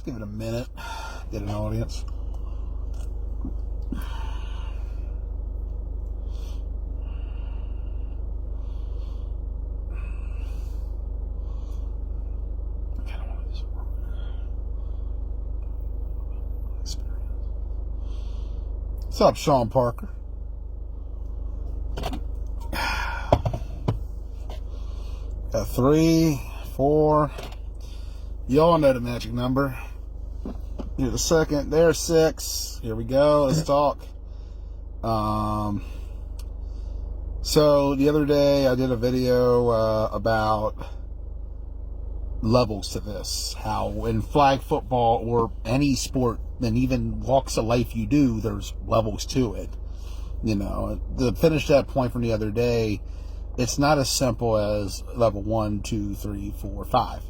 Let's give it a minute. Get an audience. What's up, Sean Parker? Got 3, 4. Y'all know the magic number. Here's the second. There's 6. Here we go. Let's talk. So the other day I did a video about levels to this. How in flag football or any sport, and even walks of life you do, there's levels to it. You know, to finish that point from the other day, it's not as simple as level 1, 2, 3, 4, 5.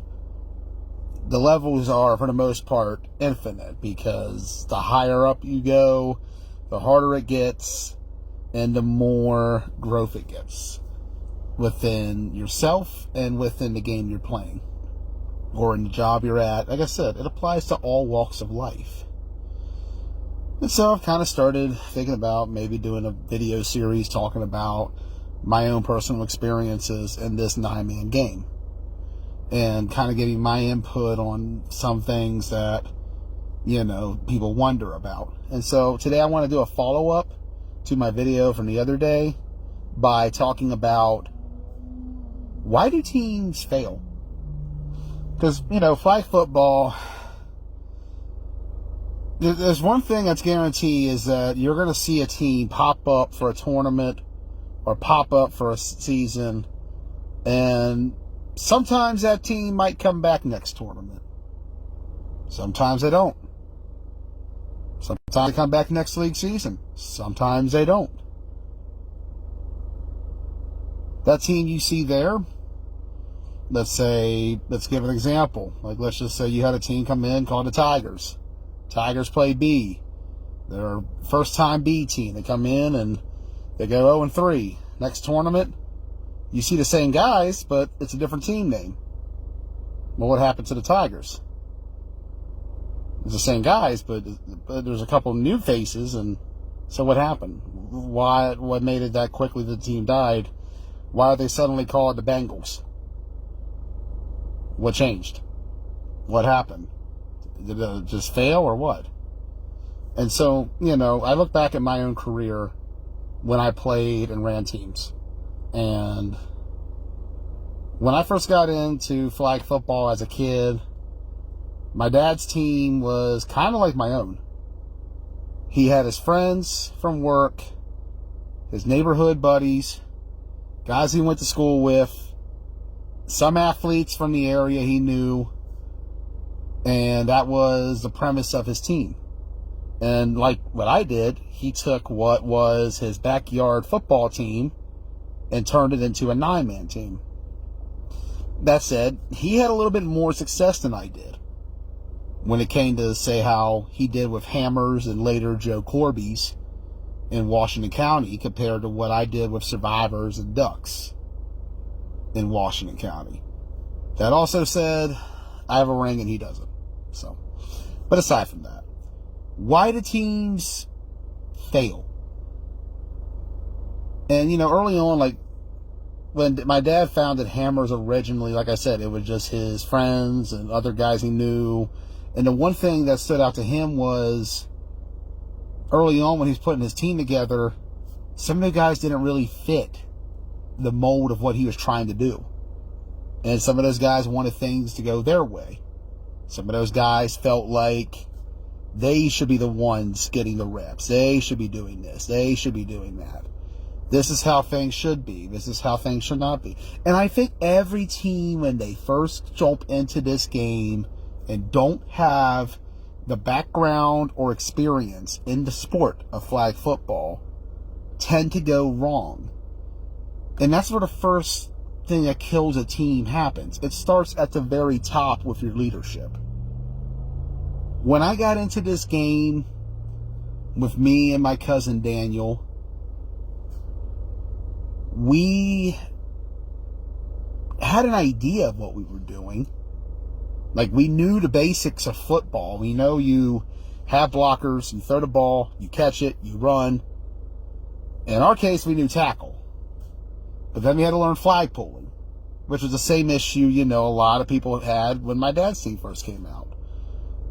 The levels are, for the most part, infinite, because the higher up you go, the harder it gets, and the more growth it gets within yourself and within the game you're playing, or in the job you're at. Like I said, it applies to all walks of life. And so I've kind of started thinking about maybe doing a video series talking about my own personal experiences in this 9-man game, and kind of giving my input on some things that, you know, people wonder about. And so today I want to do a follow-up to my video from the other day by talking about why do teams fail? Because, you know, flag football, there's one thing that's guaranteed, is that you're going to see a team pop up for a tournament or pop up for a season, and sometimes that team might come back next tournament. Sometimes they don't. Sometimes they come back next league season. Sometimes they don't. That team you see there, let's give an example. Like, let's just say you had a team come in called the Tigers. Tigers play B. They're a first-time B team. They come in and they go 0-3. Next tournament, you see the same guys, but it's a different team name. Well, what happened to the Tigers? It's the same guys, but there's a couple new faces, and so what happened? What made it that quickly the team died? Why are they suddenly called the Bengals? What changed? What happened? Did it just fail or what? And so, you know, I look back at my own career when I played and ran teams. And when I first got into flag football as a kid, my dad's team was kind of like my own. He had his friends from work, his neighborhood buddies, guys he went to school with, some athletes from the area he knew, and that was the premise of his team. And like what I did, he took what was his backyard football team and turned it into a 9-man team. That said, he had a little bit more success than I did when it came to, say, how he did with Hammers and later Joe Corby's in Washington County compared to what I did with Survivors and Ducks in Washington County. That also said, I have a ring and he doesn't. So, but aside from that, why do teams fail? And, you know, early on, like, when my dad founded Hammers originally, like I said, it was just his friends and other guys he knew. And the one thing that stood out to him was, early on when he was putting his team together, some of the guys didn't really fit the mold of what he was trying to do. And some of those guys wanted things to go their way. Some of those guys felt like they should be the ones getting the reps. They should be doing this. They should be doing that. This is how things should be. This is how things should not be. And I think every team, when they first jump into this game and don't have the background or experience in the sport of flag football, tend to go wrong. And that's where the first thing that kills a team happens. It starts at the very top with your leadership. When I got into this game with me and my cousin Daniel, we had an idea of what we were doing, Like, we knew the basics of football. We know you have blockers, you throw the ball, you catch it, you run. In our case, we knew tackle. But then we had to learn flag pulling, which was the same issue, a lot of people had when my dad's team first came out.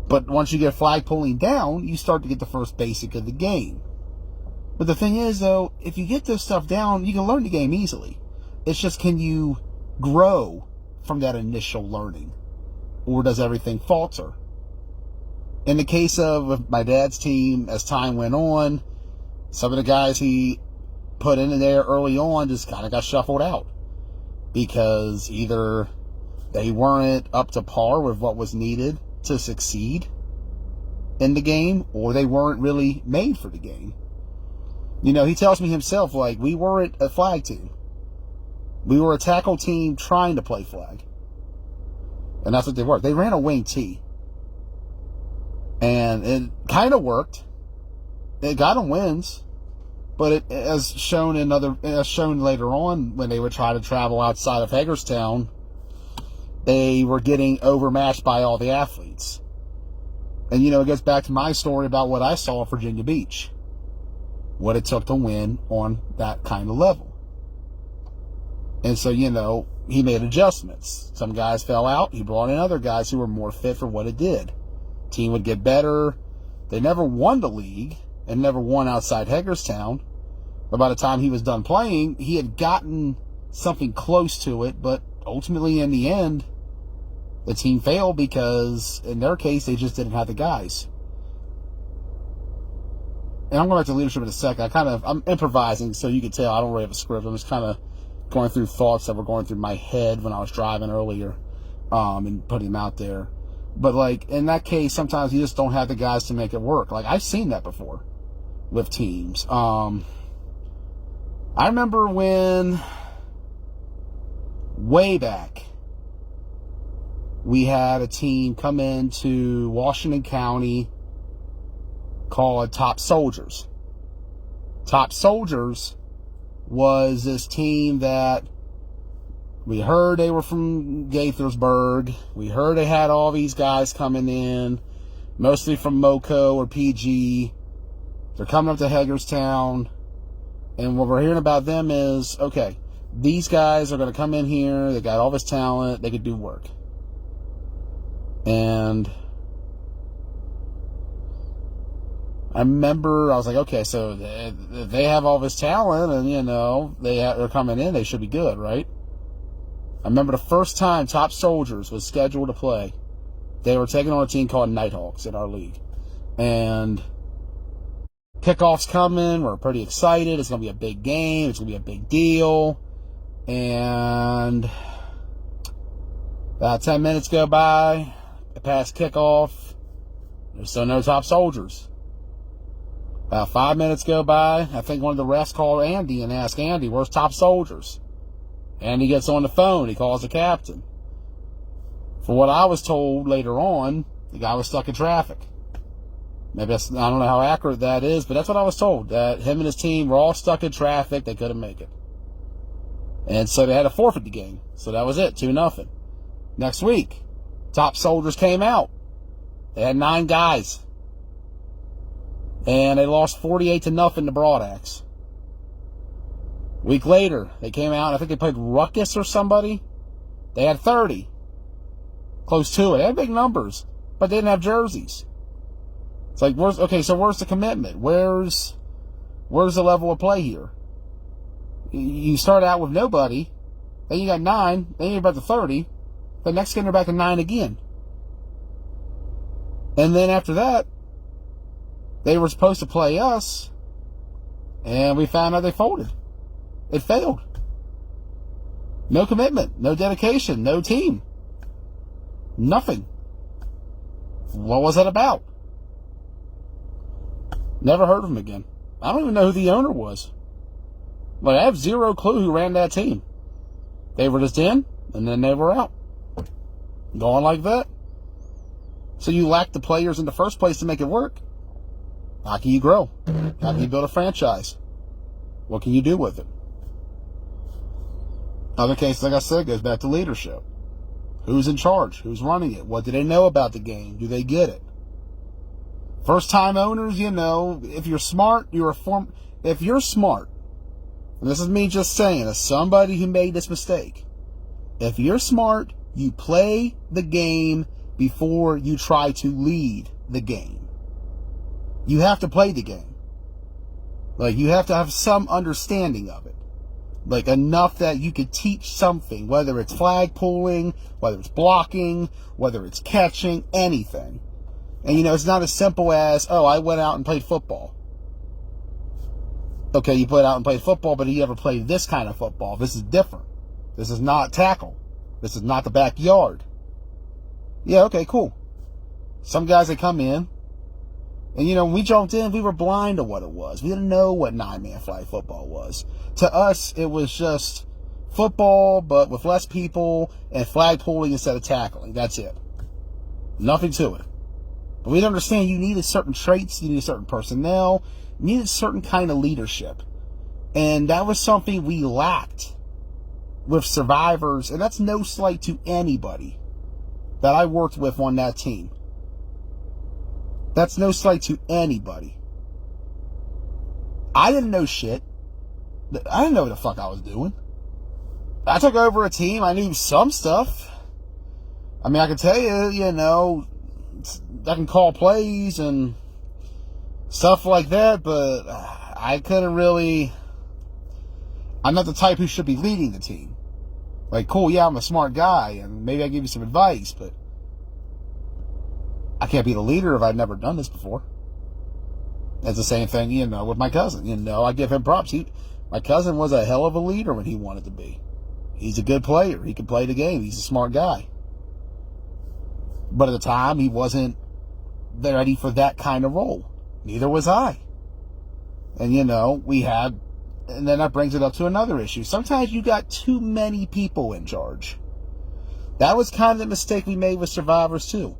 But once you get flag pulling down, you start to get the first basic of the game. But the thing is, though, if you get this stuff down, you can learn the game easily. It's just, can you grow from that initial learning? Or does everything falter? In the case of my dad's team, as time went on, some of the guys he put in there early on just kind of got shuffled out. Because either they weren't up to par with what was needed to succeed in the game, or they weren't really made for the game. He tells me himself, like, we weren't a flag team. We were a tackle team trying to play flag. And that's what they were. They ran a wing T. And it kind of worked. It got them wins. But it, as shown later on, when they would try to travel outside of Hagerstown, they were getting overmatched by all the athletes. And, it gets back to my story about what I saw at Virginia Beach. What it took to win on that kind of level. And so, he made adjustments. Some guys fell out. He brought in other guys who were more fit for what it did. Team would get better. They never won the league and never won outside Hagerstown. But by the time he was done playing, he had gotten something close to it. But ultimately, in the end, the team failed because, in their case, they just didn't have the guys. And I'm going back to leadership in a second. I'm improvising, so you can tell I don't really have a script. I'm just kind of going through thoughts that were going through my head when I was driving earlier, and putting them out there. But, like, in that case, sometimes you just don't have the guys to make it work. Like, I've seen that before with teams. I remember when, way back, we had a team come into Washington County called Top Soldiers. Top Soldiers was this team that we heard they were from Gaithersburg. We heard they had all these guys coming in, mostly from MoCo or PG. They're coming up to Hagerstown. And what we're hearing about them is, okay, these guys are going to come in here. They got all this talent. They could do work. And I remember I was like, okay, so they have all this talent and, they're coming in. They should be good, right? I remember the first time Top Soldiers was scheduled to play, they were taking on a team called Nighthawks in our league. And kickoff's coming. We're pretty excited. It's going to be a big game. It's going to be a big deal. And about 10 minutes go by. Past kickoff. There's still no Top Soldiers. About 5 minutes go by. I think one of the refs called Andy and asked Andy, where's Top Soldiers? Andy gets on the phone. He calls the captain. For what I was told later on, the guy was stuck in traffic. Maybe I don't know how accurate that is, but that's what I was told. That him and his team were all stuck in traffic. They couldn't make it. And so they had to forfeit the game. So that was it, 2-0. Next week, Top Soldiers came out. They had 9 guys. And they lost 48-0 to Broadaxe. Week later, they came out. I think they played Ruckus or somebody. They had 30. Close to it. They had big numbers, but they didn't have jerseys. It's like, where's the commitment? Where's the level of play here? You start out with nobody, then you got 9, then you're about to 30, the next game you're back to 9 again. And then after that, they were supposed to play us, and we found out they folded. It failed. No commitment, no dedication, no team. Nothing. What was that about? Never heard of him again. I don't even know who the owner was. Like, I have zero clue who ran that team. They were just in, and then they were out. Going like that. So you lack the players in the first place to make it work. How can you grow? How can you build a franchise? What can you do with it? Other case, like I said, goes back to leadership. Who's in charge? Who's running it? What do they know about the game? Do they get it? First-time owners, if you're smart, if you're smart, and this is me just saying, as somebody who made this mistake, if you're smart, you play the game before you try to lead the game. You have to play the game. Like, you have to have some understanding of it. Like, enough that you could teach something, whether it's flag pulling, whether it's blocking, whether it's catching, anything. And, it's not as simple as, oh, I went out and played football. Okay, you went out and played football, but you ever played this kind of football? This is different. This is not tackle. This is not the backyard. Yeah, okay, cool. Some guys, they come in, and, when we jumped in, we were blind to what it was. We didn't know what 9-man flag football was. To us, it was just football, but with less people, and flag pulling instead of tackling. That's it. Nothing to it. But we didn't understand you needed certain traits, you needed certain personnel, you needed certain kind of leadership. And that was something we lacked with Survivors, and that's no slight to anybody that I worked with on that team. That's no slight to anybody. I didn't know shit. I didn't know what the fuck I was doing. I took over a team. I knew some stuff. I mean, I can tell you, I can call plays and stuff like that, but I couldn't really... I'm not the type who should be leading the team. Like, cool, yeah, I'm a smart guy, and maybe I give you some advice, but I can't be the leader if I've never done this before. It's the same thing, with my cousin. I give him props. My cousin was a hell of a leader when he wanted to be. He's a good player. He can play the game. He's a smart guy. But at the time, he wasn't ready for that kind of role. Neither was I. And, and then that brings it up to another issue. Sometimes you got too many people in charge. That was kind of the mistake we made with Survivors, too.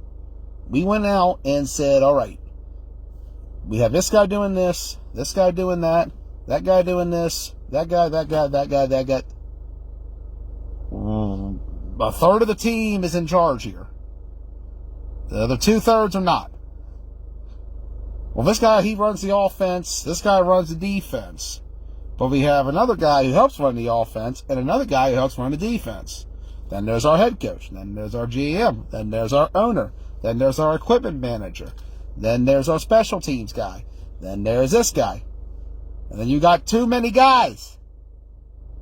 We went out and said, all right, we have this guy doing this guy doing that guy doing this, that guy. A third of the team is in charge here. The other 2/3 are not. Well, this guy, he runs the offense. This guy runs the defense. But we have another guy who helps run the offense and another guy who helps run the defense. Then there's our head coach. Then there's our GM. Then there's our owner. Then there's our equipment manager. Then there's our special teams guy. Then there's this guy. And then you got too many guys.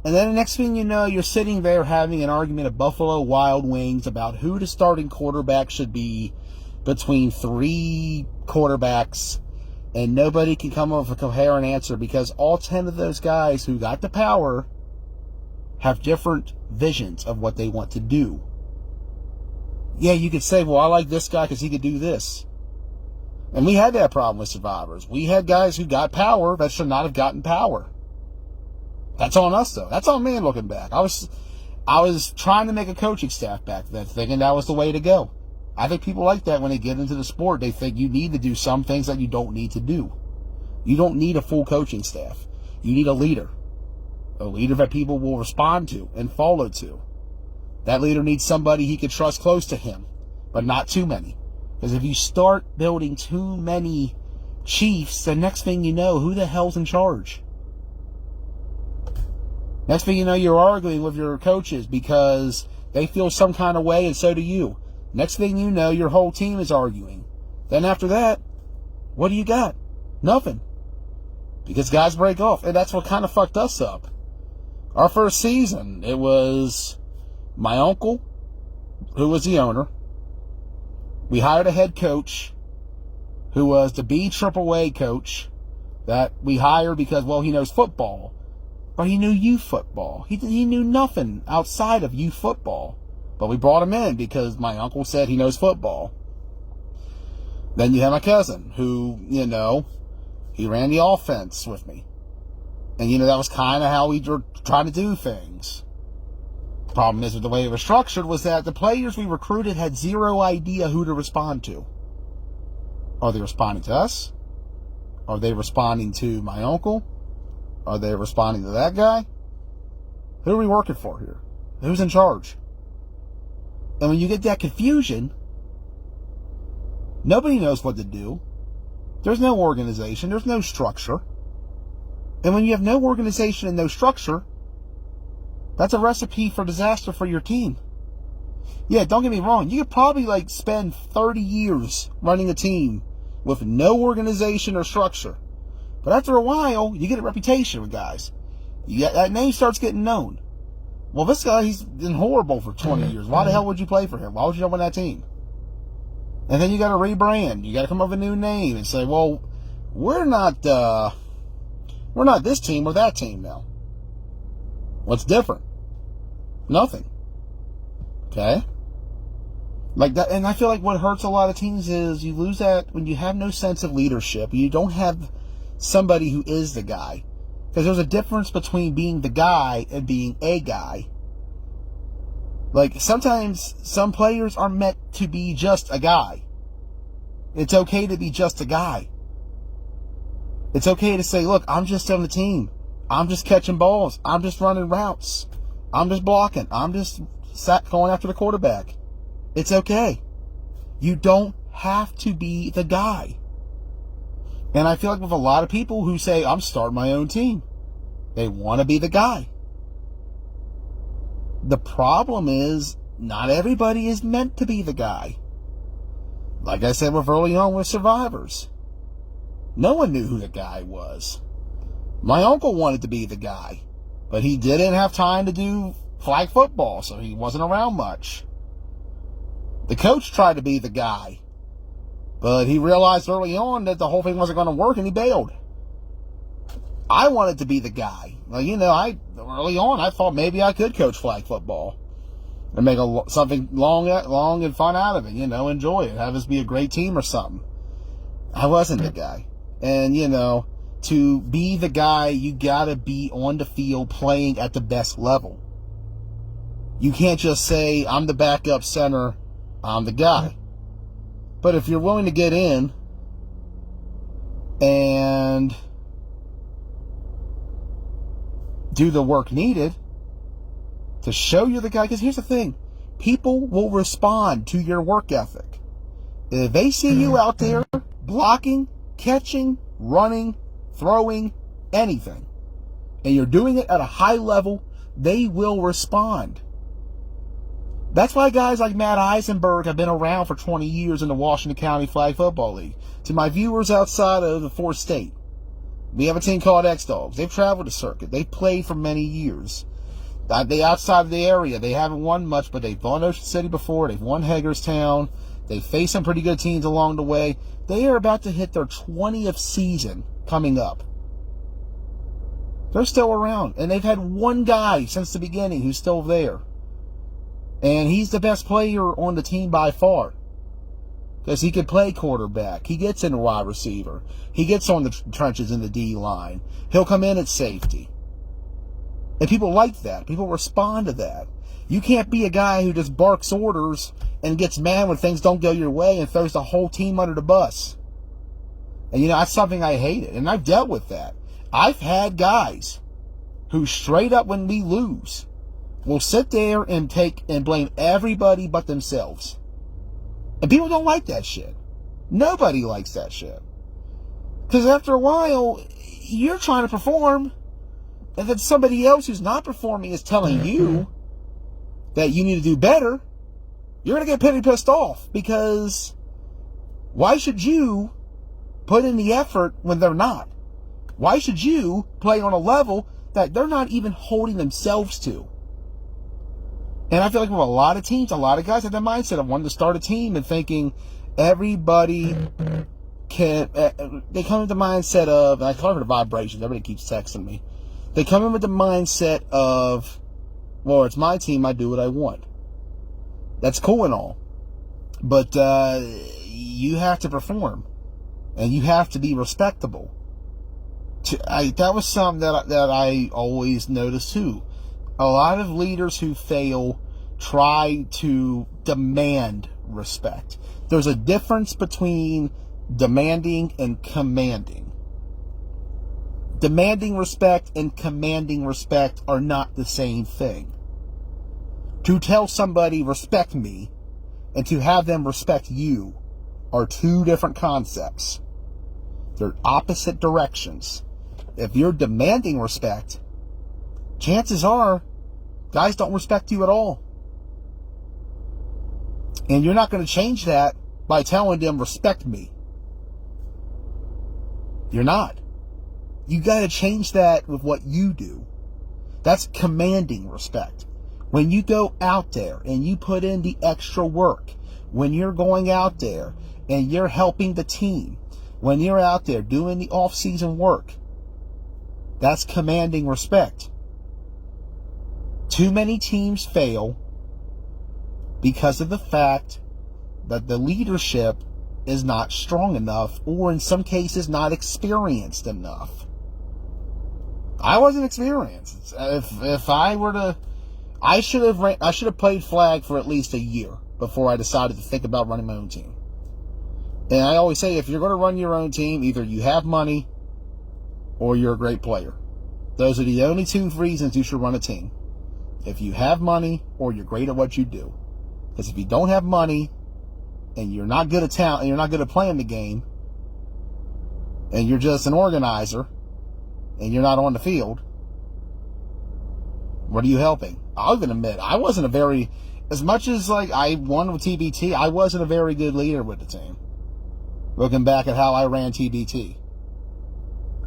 And then the next thing you know, you're sitting there having an argument at Buffalo Wild Wings about who the starting quarterback should be between 3 quarterbacks. And nobody can come up with a coherent answer because all 10 of those guys who got the power have different visions of what they want to do. Yeah, you could say, well, I like this guy because he could do this. And we had that problem with Survivors. We had guys who got power that should not have gotten power. That's on us, though. That's on me looking back. I was trying to make a coaching staff back then, thinking that was the way to go. I think people like that when they get into the sport. They think you need to do some things that you don't need to do. You don't need a full coaching staff. You need a leader. A leader that people will respond to and follow to. That leader needs somebody he can trust close to him, but not too many. Because if you start building too many chiefs, the next thing you know, who the hell's in charge? Next thing you know, you're arguing with your coaches because they feel some kind of way and so do you. Next thing you know, your whole team is arguing. Then after that, what do you got? Nothing. Because guys break off. And that's what kind of fucked us up. Our first season, it was my uncle, who was the owner. We hired a head coach who was the BAAA coach that we hired because, well, he knows football. But he knew youth football. He knew nothing outside of youth football. But we brought him in because my uncle said he knows football. Then you have my cousin who, he ran the offense with me. And, that was kind of how we were trying to do things. Problem is with the way it was structured was that the players we recruited had zero idea who to respond to. Are they responding to us? Are they responding to my uncle? Are they responding to that guy? Who are we working for here? Who's in charge? And when you get that confusion, nobody knows what to do. There's no organization. There's no structure. And when you have no organization and no structure, that's a recipe for disaster for your team. Yeah, don't get me wrong. You could probably spend 30 years running a team with no organization or structure. But after a while, you get a reputation with guys. That name starts getting known. Well, this guy, he's been horrible for 20 years. Why the hell would you play for him? Why would you jump on that team? And then you got to rebrand. You got to come up with a new name and say, well, we're not this team, we're that team now. What's different? Nothing. Okay? Like that, and I feel like what hurts a lot of teams is you lose that when you have no sense of leadership. You don't have somebody who is the guy. Because there's a difference between being the guy and being a guy. Like, sometimes some players are meant to be just a guy. It's okay to be just a guy. It's okay to say, look, I'm just on the team. I'm just catching balls. I'm just running routes. I'm just blocking. I'm just going after the quarterback. It's okay. You don't have to be the guy. And I feel like with a lot of people who say, I'm starting my own team, they want to be the guy. The problem is, not everybody is meant to be the guy. Like I said with early on with Survivors. No one knew who the guy was. My uncle wanted to be the guy, but he didn't have time to do flag football, so he wasn't around much. The coach tried to be the guy, but he realized early on that the whole thing wasn't going to work, and he bailed. I wanted to be the guy. Well, early on, I thought maybe I could coach flag football and make something long and fun out of it. Enjoy it, have us be a great team or something. I wasn't the guy, and to be the guy, you gotta be on the field playing at the best level. You can't just say, I'm the backup center, I'm the guy. But if you're willing to get in and do the work needed to show you're the guy, because here's the thing, people will respond to your work ethic. If they see you out there blocking, catching, running, throwing, anything, and you're doing it at a high level, they will respond. That's why guys like Matt Eisenberg have been around for 20 years in the Washington County Flag Football League. To my viewers outside of the fourth state, we have a team called X-Dogs. They've traveled the circuit. They've played for many years. They outside of the area. They haven't won much, but they've won Ocean City before. They've won Hagerstown. They've faced some pretty good teams along the way. They are about to hit their 20th season coming up. They're still around. And they've had one guy since the beginning who's still there. And he's the best player on the team by far. Because he can play quarterback. He gets in wide receiver. He gets on the trenches in the D line. He'll come in at safety. And people like that. People respond to that. You can't be a guy who just barks orders and gets mad when things don't go your way and throws the whole team under the bus. And that's something I hated. And I've dealt with that. I've had guys who straight up when we lose will sit there and blame everybody but themselves. And people don't like that shit. Nobody likes that shit. Because after a while, you're trying to perform, and then somebody else who's not performing is telling you that you need to do better. You're going to get pretty pissed off, because why should you put in the effort when they're not? Why should you play on a level that they're not even holding themselves to? And I feel like with a lot of teams, a lot of guys have that mindset of wanting to start a team and thinking everybody can. They come with the mindset of, and I call it the vibrations. Everybody keeps texting me. They come in with the mindset of, well, it's my team. I do what I want. That's cool and all, but you have to perform, and you have to be respectable. That was something that I always noticed too. A lot of leaders who fail try to demand respect. There's a difference between demanding and commanding. Demanding respect and commanding respect are not the same thing. To tell somebody respect me and to have them respect you are two different concepts. They're opposite directions. If you're demanding respect, chances are guys don't respect you at all. And you're not going to change that by telling them respect me. You're not. You got to change that with what you do. That's commanding respect. When you go out there and you put in the extra work, when you're going out there and you're helping the team, when you're out there doing the off-season work, that's commanding respect. Too many teams fail because of the fact that the leadership is not strong enough, or in some cases not experienced enough. I wasn't experienced. If I were to, I should have played flag for at least a year before I decided to think about running my own team. And I always say, if you're going to run your own team, either you have money or you're a great player. Those are the only two reasons you should run a team. If you have money or you're great at what you do. Because if you don't have money and you're not good at talent and you're not good at playing the game and you're just an organizer and you're not on the field, what are you helping? I'll even admit, I wasn't a very, as much as like I won with TBT, I wasn't a very good leader with the team. Looking back at how I ran TBT.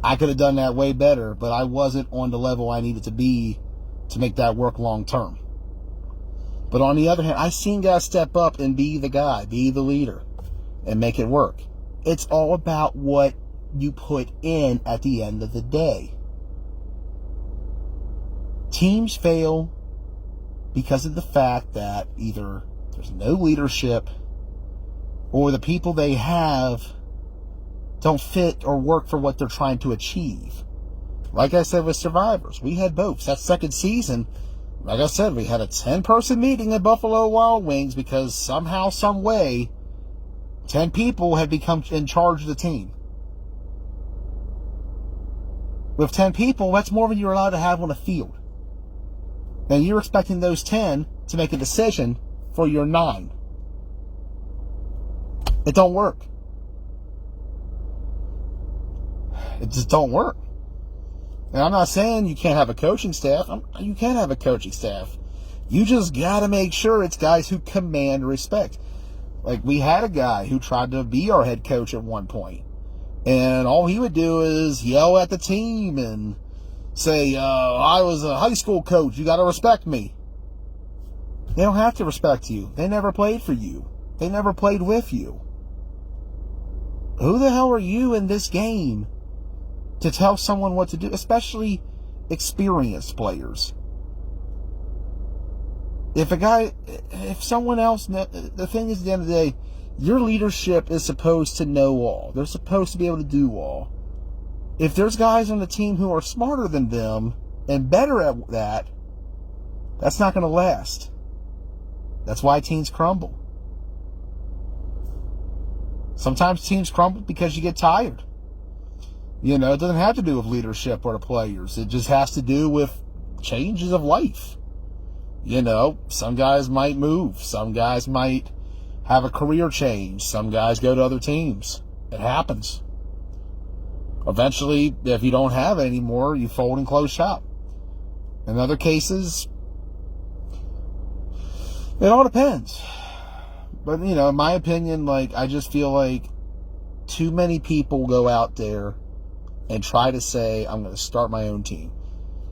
I could have done that way better, but I wasn't on the level I needed to be to make that work long term. But on the other hand, I've seen guys step up and be the guy, be the leader, and make it work. It's all about what you put in at the end of the day. Teams fail because of the fact that either there's no leadership or the people they have don't fit or work for what they're trying to achieve. Like I said with Survivors, we had both. That second season, like I said, we had a 10-person meeting at Buffalo Wild Wings because somehow, some way, 10 people had become in charge of the team. With 10 people, that's more than you're allowed to have on the field. And you're expecting those 10 to make a decision for your 9. It don't work. It just don't work. And I'm not saying you can't have a coaching staff. You can have a coaching staff. You just got to make sure it's guys who command respect. Like, we had a guy who tried to be our head coach at one point. And all he would do is yell at the team and say, I was a high school coach. You got to respect me. They don't have to respect you. They never played for you. They never played with you. Who the hell are you in this game to tell someone what to do, especially experienced players? If someone else, the thing is, at the end of the day, your leadership is supposed to know all. They're supposed to be able to do all. If there's guys on the team who are smarter than them and better at that, that's not going to last. That's why teams crumble. Sometimes teams crumble because you get tired. You know, it doesn't have to do with leadership or the players. It just has to do with changes of life. You know, some guys might move. Some guys might have a career change. Some guys go to other teams. It happens. Eventually, if you don't have it anymore, you fold and close shop. In other cases, it all depends. But, you know, in my opinion, like, I just feel like too many people go out there and try to say, I'm going to start my own team.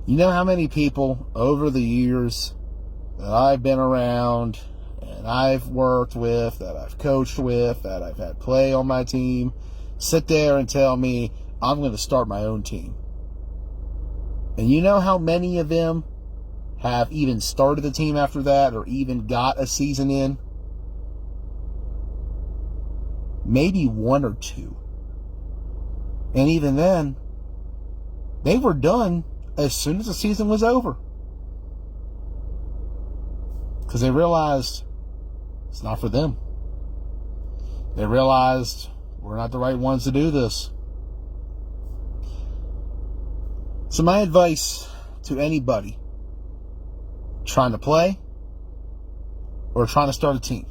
You know how many people over the years that I've been around and I've worked with, that I've coached with, that I've had play on my team, sit there and tell me, I'm going to start my own team. And you know how many of them have even started the team after that or even got a season in? Maybe 1 or 2. And even then, they were done as soon as the season was over. Because they realized it's not for them. They realized we're not the right ones to do this. So my advice to anybody trying to play, or trying to start a team.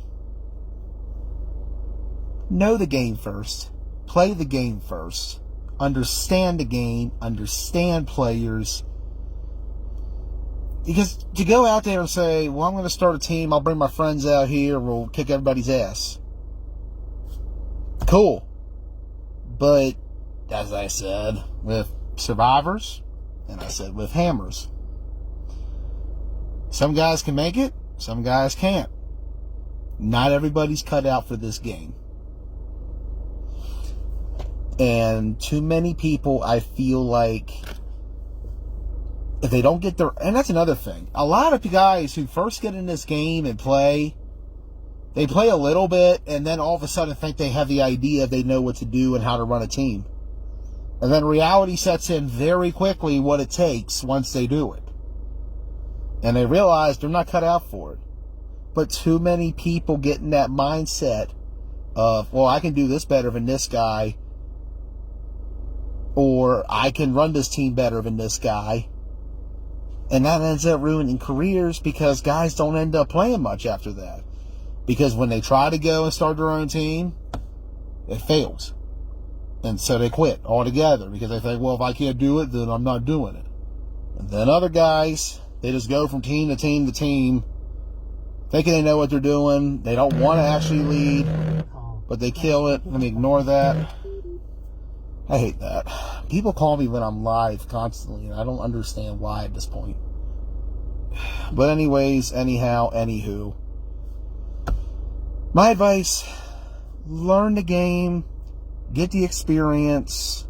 Know the game first. Play the game first. Understand the game. Understand players. Because to go out there and say, well, I'm going to start a team, I'll bring my friends out here, we'll kick everybody's ass. Cool. But, as I said, with survivors, and I said with hammers, some guys can make it, some guys can't. Not everybody's cut out for this game. And too many people, I feel like, if they don't get their... And that's another thing. A lot of guys who first get in this game and play, they play a little bit, and then all of a sudden think they have the idea, they know what to do and how to run a team. And then reality sets in very quickly what it takes once they do it. And they realize they're not cut out for it. But too many people get in that mindset of, well, I can do this better than this guy, or I can run this team better than this guy. And that ends up ruining careers because guys don't end up playing much after that. Because when they try to go and start their own team, it fails. And so they quit altogether because they think, well, if I can't do it, then I'm not doing it. And then other guys, they just go from team to team to team, thinking they know what they're doing. They don't want to actually lead, but they kill it. Let me ignore that. I hate that. People call me when I'm live constantly, and I don't understand why at this point. But anyways, anyhow, anywho. My advice, learn the game, get the experience,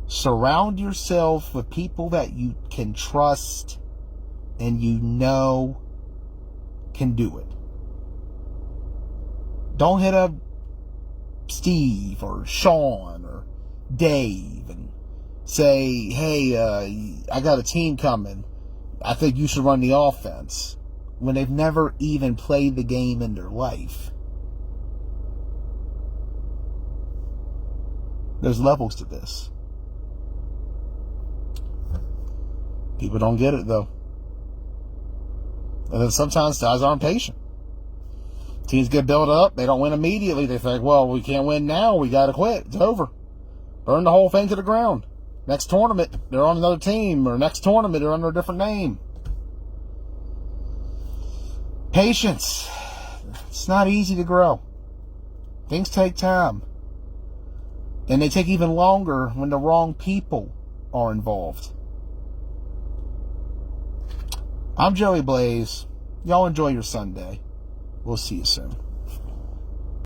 surround yourself with people that you can trust and you know can do it. Don't hit up Steve or Sean or Dave and say, hey, I got a team coming. I think you should run the offense, when they've never even played the game in their life. There's levels to this. People don't get it, though. And then sometimes guys aren't patient. Teams get built up. They don't win immediately. They think, well, we can't win now. We got to quit. It's over. Burn the whole thing to the ground. Next tournament, they're on another team. Or next tournament, they're under a different name. Patience. It's not easy to grow. Things take time. And they take even longer when the wrong people are involved. I'm Joey Blaze. Y'all enjoy your Sunday. We'll see you soon.